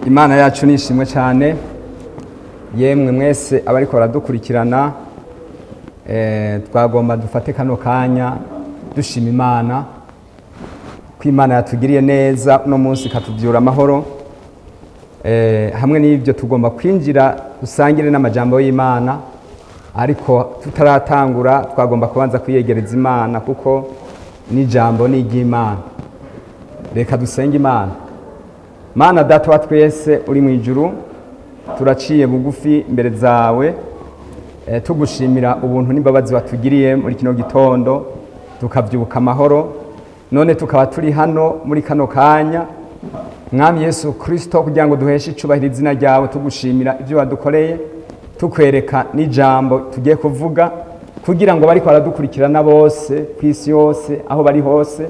Imana yacu nishimwe cyane, yemwe mwese abariko baradukurikirana, twagomba dufate kano kanya dushima Imana ko Imana yatugiriye neza uno munsi ikatuvyura amahoro. Hamwe n'ibyo tugomba kwinjira dusangire n'amajambo y'Imana, ariko tutaratangura twagomba kubanza kwiyegereza Imana kuko n'ijambo ni iry'Imana. Reka dusenge Imana. Mana Data wa twese uri mu ijuru, turaciye bugufi imbere zawe, tugushimira ubuntu n'imbabazi watugiriye muri kino gitondo, tukavyuka amahoro. None tukaba turi hano muri kano kanya, Mwami Yesu Kristo, kugira ngo duheshe icubahiro izina ryawe, tugushimira ibyo wadukoreye, tukwereka n'ijambo tugiye kuvuga, kugira ngo bariko baradukurikirana bose kw'isi yose aho bari hose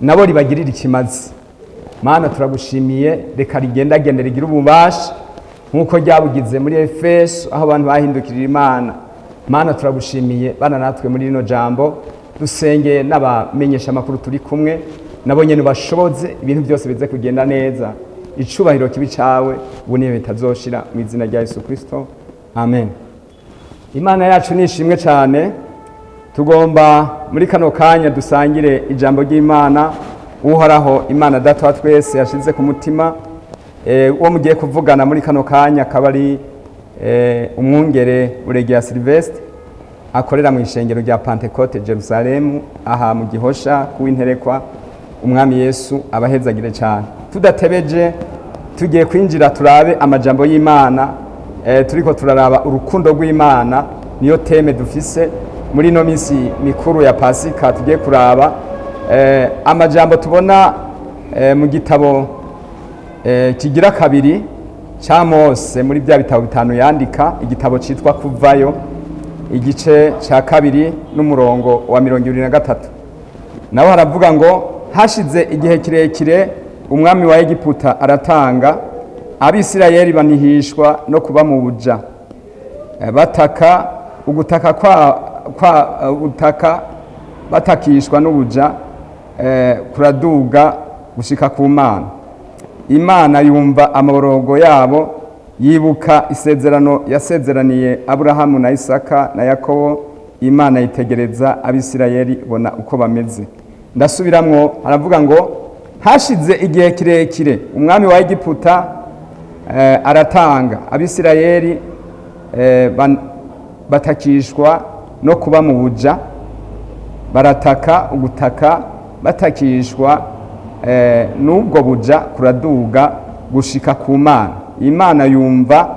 nabo ribagirira ikimazi. Mana turagushimiye, reka rigendagende rigira ububasha nk'uko ryabugize muri Efeso aho abantu bahindukirira Imana. Mana turagushimiye, bana natwe muri rino jambo, dusenge n'abamenyesha amakuru turi kumwe, nabo nyene bashoboze ibintu byose bize kugenda neza. Icubahiro kibi cawe ubu niyo bitazoshira mu izina rya Yesu Kristo, amen. Imana yacu nishimwe cyane, tugomba muri kano kanya dusangire ijambo ry'Imana. Uhoraho Imana Data wa twese yashize ku mutima uwo mugiye kuvugana muri kano kanya akaba ari umwungere Buregeya Sylvestre, akorera mu ishengero rya Pentecote Jerusalem aha mu Gihosha kuw'Interekwa. Umwami Yesu abahezagire cyane. Tudatebeje tugiye kwinjira turabe amajambo y'Imana. Turiko turaraba urukundo rw'Imana, niyo teme dufise muri no minsi mikuru ya Pasika. Tugiye kuraba amajambo tubona mu gitabo kigira kabiri ca Mose, muri bya bitabo bitanu yandika, igitabo citwa Kuvayo, igice ca kabiri n'umurongo wa 23. Naho haravuga ngo, hashize igihe kirekire umwami wa Egiputa aratanga, Abisirayeli banihishwa no kuba mu buja, bataka ugutaka batakishwa n'ubuja kuraduga gushika ku Mana. Imana yumva amaborogo yabo, yibuka isezerano yasezeraniye Aburahamu na Isaka na Yakobo. Imana yitegereza Abisirayeli bona uko bameze. Ndasubiramwo, haravuga ngo, hashize igihe kirekire umwami wa Egiputa aratanga, Abisirayeli batakishwa no kuba mu buja, barataka ugutaka batakishwa n'ubwo buja kuraduga gushika ku Mana. Imana yumva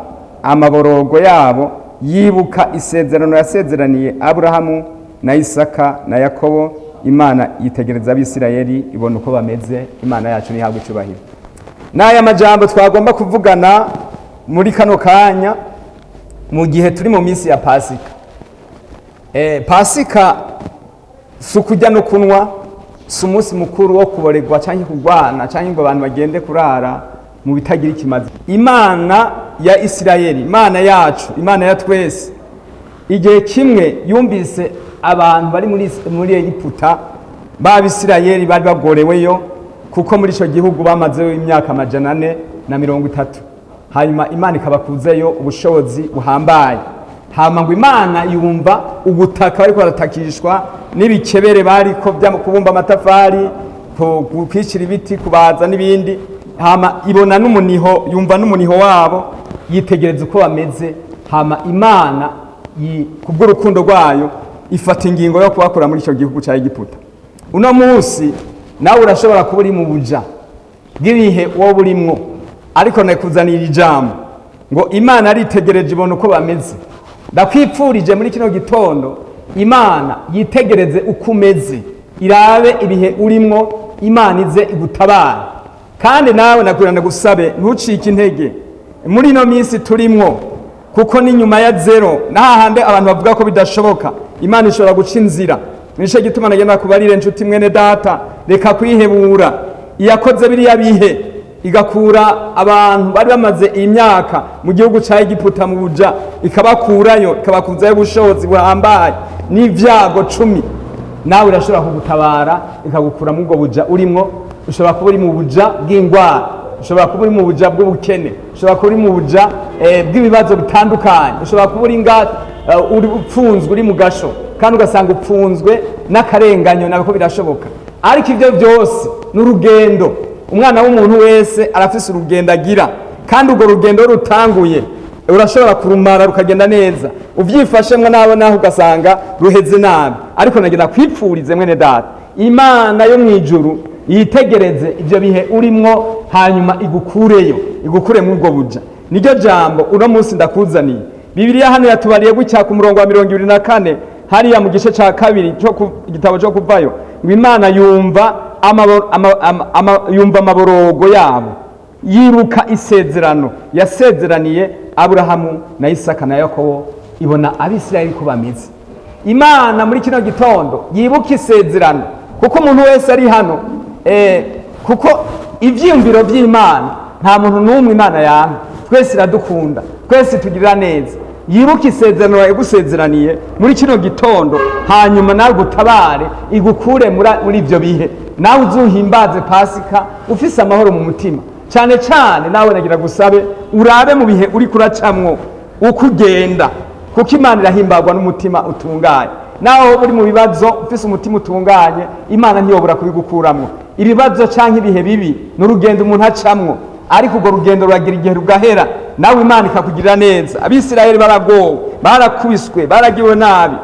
amaborogo yabo, yibuka isezerano yasezeraniye Aburahamu na Isaka na Yakobo. Imana yitegereza Abisirayeli ibona uko bameze. Imana yacu nihabwe icubahiro. N'aya majambo twagomba kuvugana muri kano kanya mu gihe turi mu minsi ya Pasika. Pasika si ukurya no kunwa, si umunsi mukuru wo kuboregwa cyangwa kurwana cyangwa ngo abantu bagende kurara mu bitagira ikimazi. Imana ya Isirayeli, Imana yacu, Imana ya twese, igihe kimwe yumvise abantu bari muri Egiputa b'Abisirayeli bari bagoreweyo, kuko muri ico gihugu bamazeyo imyaka 430. Hanyuma Imana ikabakuzeyo ubushobozi buhambaye. Hama ngo Imana yumva ubutaka bariko baratakishwa n'ibikebere bariko bya kubumba amatafari, kwicira ibiti, kubaza n'ibindi. Hama ibona n'umuniho, yumva n'umuniho wabo, yitegereza uko bameze. Hama Imana kubw'urukundo rwayo ifata ingingo yo kubakura muri ico gihugu ca Egiputa. Uno munsi nawe urashobora kuba uri mu buja bw'ibihe wowe burimwo, ariko nakuzanira ijambo ngo Imana aritegereje ibona uko bameze. Ndakwipfurije muri kino gitondo, Imana yitegereze uko umeze, irabe ibihe urimwo, Imana ize igutabara. Kandi nawe nakurana gusabe ntucike intege muri no minsi turimwo, kuko ni nyuma ya zero, nahahande abantu bavuga ko bidashoboka, Imana ishobora guca inzira. Nico gituma nagenda kubarire nshuti mwene data, reka kwihebura. Iyakoze biriya bihe igakura abantu bari bamaze imyaka mu gihugu ca Egiputa mu buja, ikabakurayo, ikabakuzayo ubushobozi buhambaye n'ivyago 10. Nawe irashobora kugutabara ikagukura mu bwo buja urimwo. Ushobora kuba uri mu buja bw'ingwara, ushobora kuba uri mu buja bw'ubukene, ushobora kuba uri mu buja bw'ibibazo bitandukanye, ushobora kuba uri upfunzwe uri mu gasho kandi ugasanga upfunzwe n'akarenganyo nabiko birashoboka. Ariko ibyo byose n'urugendo, umwana w'umuntu wese arafise urugendo agira, kandi urwo rugendo rutanguye urashobora kurumara rukagenda neza, uvyifashemwe naho ugasanga ruheze nabi. Ariko nagenda kwipfurize mwene data, Imana yo mwijuru yitegereze ibyo bihe urimwo, hanyuma igukure muri ubwo buja. Niryo jambo uno munsi ndakuzaniye. Bibiliya hano yatubariye gutya ku murongo wa 24 hariya mu gice ca kabiri cyo igitabo cyo kuvayo, ngo Imana yumva amaborogo yabo, yibuka isezerano yasezeraniye Aburahamu na Isaka na Yakobo, ibona Abisirayeli ko bameze. Imana muri kino gitondo yibuka isezerano, kuko umuntu wese ari hano kuko ivyiyumviro vy'Imana nta muntu n'umwe Imana yanga, twese iradukunda, twese tugirira neza. Yibuka isezerano yagusezeraniye muri kino gitondo, hanyuma nawe gutabare igukure muri ivyo bihe, nawe uzuhimbaze Pasika ufise amahoro mu mutima. Cyane cyane nawe nagira gusabe urabe mu bihe uri kuracamwo uko ugenda, kuko Imana irahimbagwa n'umutima utunganye. Naho uri mu bibazo ufise umutima utunganye, Imana ntiyobora kubigukuramwo. Ibibazo canke ibihe bibi n'urugendo umuntu acamwo, ariko urwo rugendo ruragira igihe rugahera, nawe Imana ikakugirira neza. Abisirayeli baragowe, barakubiswe, baragiwe nabi,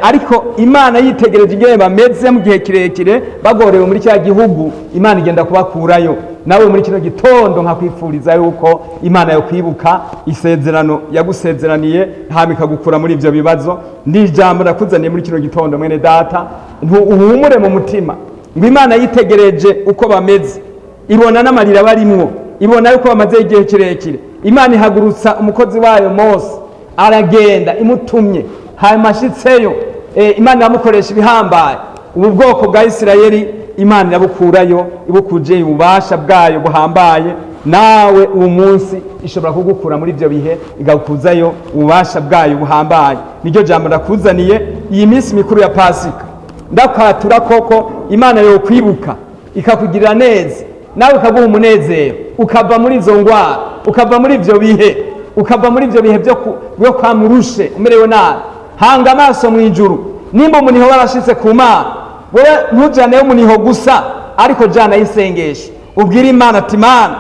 ariko Imana yitegereje ingene bameze mu gihe kirekire bagorewe muri cya gihugu, Imana igenda kubakurayo. Nawe muri kino gitondo nkakwifuriza yuko Imana yo kwibuka isezerano yagusezeraniye, hama ikagukura muri ivyo bibazo. Ndi jambo nakuzaniye muri kino gitondo mwene data, uhumure mu mutima ngo Imana yitegereje uko bameze, ibona n'amarira barimwo, ibona yuko bamaze igihe kirekire. Imana ihagurutsa umukozi wayo Mose, aragenda imutumye, hanyuma ashitseyo Imana iramukoresha ibihambaye. Ubu bwoko bwa Isirayeli Imana irabukurayo, ibukuje ububasha bwayo buhambaye. Nawe uwo munsi ishobora kugukura muri ivyo bihe, igakuzayo ububasha bwayo buhambaye. Niryo jambo ndakuzaniye iyi minsi mikuru ya Pasika. Ndakwatura koko Imana yo kwibuka ikakugirira neza, nawe ukaguha umunezero, ukava muri izo ngwara, ukava muri ivyo bihe, ukava muri ivyo bihe byo kwamurushe umerewe nabi. Hanga amaso mu ijuru, nimba umuniho warashitse ku Mana, wewe ntujane umuniho gusa, ariko jana yisengesha, ubwira Imana ati Mana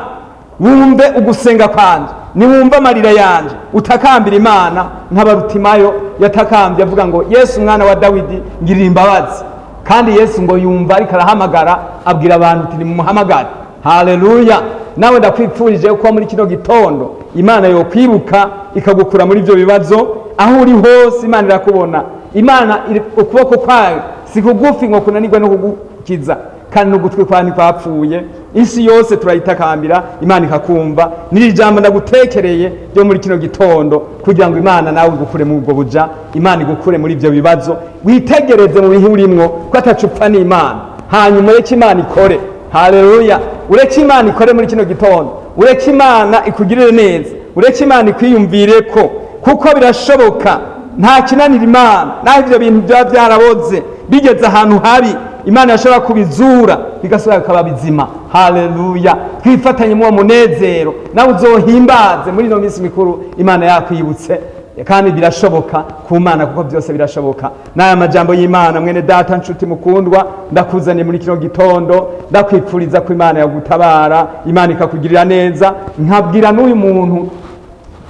wumve ugusenga kwanje, ni wumva amarira yanje, utakambira Imana nk'Abarutimayo yatakambye avuga ngo Yesu mwana wa Dawidi ngirira imbabazi. Kandi Yesu ngo yumva ariko arahamagara, abwira abantu ati nimumuhamagare. Haleluya! Nawe ndakwipfurije ko muri kino gitondo Imana yo kwibuka ikagukura muri ivyo bibazo. Aho uri hose Imana irakubona. Imana ukuboko kwayo si kugufi ngo kunanirwe no kugukiza, kandi n'ugutwi kwawe ntikwapfuye. Isi yose turayitakambira, Imana ikakumva. Niri jambo ndagutekereye ryo muri kino gitondo, kugira ngo Imana nawe igukure mu ubwo buja, Imana igukure muri ivyo bibazo. Witegereze mu bihe urimwo ko atacupfa n'Imana, hanyuma ureke Imana ikore. Haleluya! Ureke Imana ikore muri kino gitondo, ureke Imana ikugirire neza, ureke Imana ikwiyumvireko, kuko birashoboka. Nta kinanira Imana, naho ivyo bintu bya byaraboze bigeze ahantu habi, Imana yashobora kubizura bigasubira bikaba bizima. Haleluya! Twifatanye mu munezero, nawe uzohimbaze muri no minsi mikuru Imana yakwibutse, kandi birashoboka ku Mana, kuko byose birashoboka. N'aya majambo y'Imana mwene data nshuti mukundwa ndakuzaniye muri kino gitondo, ndakwipfuriza ko Imana yagutabara, Imana ikakugirira neza. Nkabwira n'uyu muntu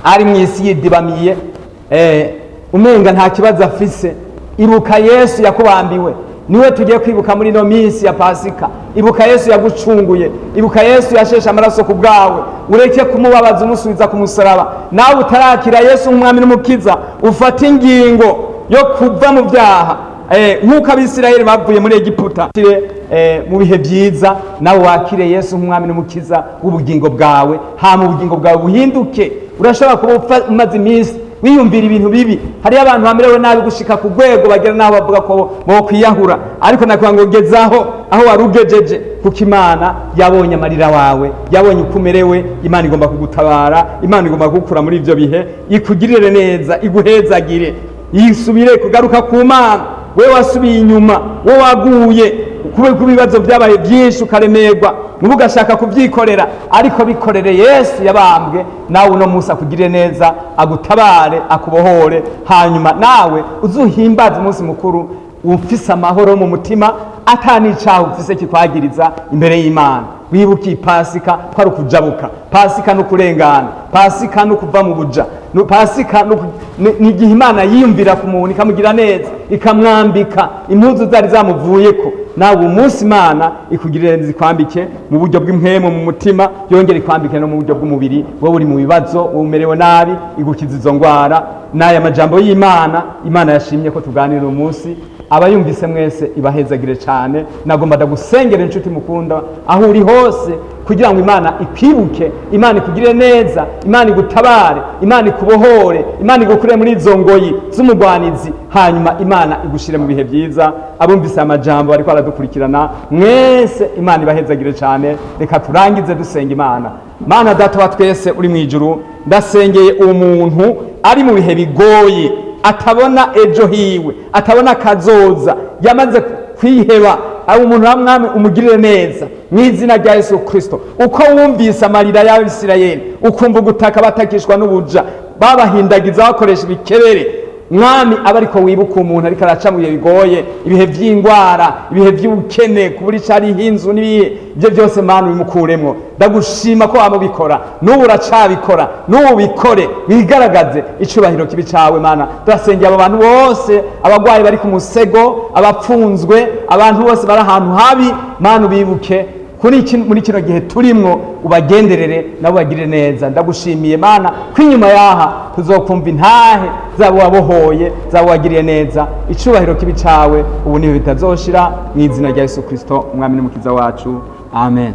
ari mu isi yidibamiye, umenga nta kibazo afise, ibuka Yesu yakubambiwe. Niwe tugiye kwibuka muri no minsi ya Pasika. Ibuka Yesu yagucunguye, ibuka Yesu yashesha amaraso ku bwawe. Ureke kumubabaza umusubiza ku musaraba. Nawe utarakira Yesu nk'umwami n'umukiza, ufata ingingo yo kuva mu byaha, nk'uko Abisirayeli bavuye muri Egiputa. Mu bihe byiza nawe wakire Yesu nk'umwami n'umukiza w'ubugingo bwawe, mu bugingo bwawe buhinduke. Urashobora kuba umaze iminsi wiyumvira ibintu bibi. Hari abantu bamerewe nabi gushika ku rwego bagera naho bavuga ko bo kwiyahura, ariko nakuba ngo gezaho aho warugejeje, kuko Imana yabonye amarira wawe, yabonye uko umerewe. Imana igomba kugutabara, Imana igomba kugukura muri ivyo bihe, ikugirire neza, iguhezagire, yisubire kugaruka ku Mana. We wasubiye inyuma, we waguye kubera ko ibibazo byabaye byinshi ukaremerwa nubu ugashaka kubyikorera, ariko bikorere Yesu yabambwe, nawe uno munsi akugirire neza, agutabare, akubohore, hanyuma nawe uzuhimbaze umunsi mukuru ufise amahoro mu mutima, atanicaho ufise kikwagiriza imbere y'Imana. Wibuke ipasika ko ari ukujabuka, pasika no kurengana, pasika no kuva mu buja, pasika ni igihe Imana yiyumvira ku muntu ikamugira neza, ikamwambika impuzu zari zamuvuyeko. Nawe umunsi Imana ikugirire neza, ikwambike mu buryo bw'impwemu mu mutima, yongere ikwambike no mu buryo bw'umubiri. Wowe uri mu bibazo, wowe umerewe nabi, igukiza izo ngwara. N'aya majambo y'Imana, Imana yashimye ko tuganira umunsi, abayumvise mwese ibahezagire cyane. Nagomba ndagusengera inshuti mukunda aho uri hose, kugira ngo Imana ikwibuke, Imana ikugirire neza, Imana igutabare, Imana ikubohore, Imana igukure muri izo ngoyi z'umugwanizi, hanyuma Imana igushire mu bihe byiza. Abumvise amajambo ariko aradukurikirana mwese, Imana ibahezagire cyane. Reka turangize dusenga Imana. Mana Data wa twese uri mu ijuru, ndasengeye umuntu ari mu bihe bigoye, atabona ejo hiwe, atabona kazoza, yamaze kwiheba. Abo umuntu wa Mwami umugirire neza mu izina rya Yesu Kristo. Uko wumvise amarira y'Abisirayeli, ukumva gutaka batakishwa n'ubuja, babahindagiza bakoresha ibikebere, Mwami aba ariko wibuka umuntu ariko araca mu bihe bigoye, ibihe by'ingwara, ibihe by'ubukene, kubura icariho inzu n'ibihe ibyo byose Mana bimukuremwo. Ndagushima ko wamubikora, n'ubu uracabikora, n'ubu bikore, wigaragaze, icubahiro kibi cawe Mana. Turasengera abo bantu bose, abagwayi bari ku musego, abapfunzwe, abantu bose bari ahantu habi, Mana ubibuke muri kino gihe turimwo, ubagenderere nabo bagirire neza. Ndagushimiye Mana ko inyuma yaha tuzokumva intahe zabo wabohoye, zabo wagiriye neza. Icubahiro kibi cawe ubu niho bitazoshira, mu izina rya Yesu Kristo umwami n'umukiza wacu, amen.